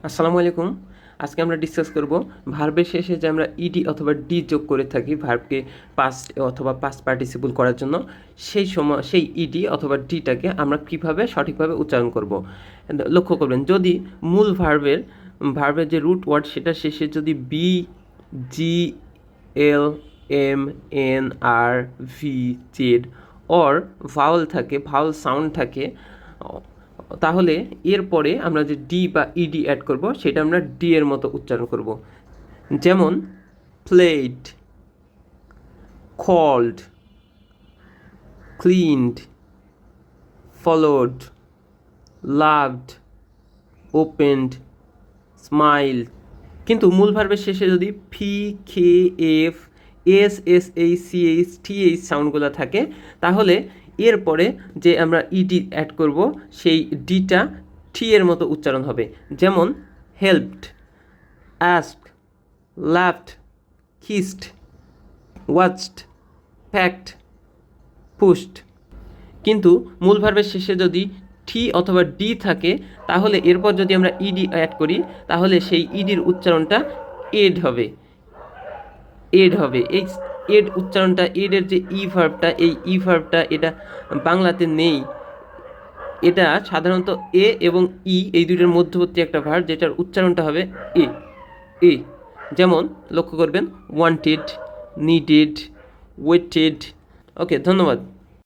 আসসালামু আলাইকুম। আজকে আমরা ডিসকাস করব ভার্বের শেষে যে আমরা ইডি অথবা ডি যোগ করে থাকি ভার্বকে পাস্ট অথবা পাস্ট পার্টিসিপল করার জন্য, সেই সময় সেই ইডি অথবা ডিটাকে আমরা কিভাবে সঠিকভাবে উচ্চারণ করব। লক্ষ্য করবেন, যদি মূল ভার্বের যে রুট ওয়ার্ড সেটা শেষে যদি B, G, L, M, N, R, V, Z or vowel থাকে, ভাওয়েল সাউন্ড থাকে, তাহলে এরপরে আমরা যে ডি বা ইডি অ্যাড করব সেটা আমরা ডি এর মতো উচ্চারণ করব। যেমন played, called, cleaned, followed, loved, opened, smiled. কিন্তু মূল ভার্বের শেষে যদি P, K, F, S, S, H, C, H, T, H সাউন্ডগুলো থাকে, তাহলে এরপরে যে আমরা ইডি অ্যাড করব সেই ডিটা টি এর মতো উচ্চারণ হবে। যেমন helped, asked, laughed, kissed, watched, packed, pushed। কিন্তু মূল ভার্বের শেষে যদি টি অথবা ডি থাকে, তাহলে এরপর যদি আমরা ইডি অ্যাড করি তাহলে সেই ইডির উচ্চারণটা এড হবে। এই এড উচ্চারণটা, এডের যে ই ভার্বটা এটা বাংলাতে নেই। এটা সাধারণত এ এবং ই এই দুইটার মধ্যবর্তী একটা ভার্ব, যেটার উচ্চারণটা হবে এ এ। যেমন লক্ষ্য করবেন ওয়ান্টেড, নিডেড, ওয়েটেড। ওকে, ধন্যবাদ।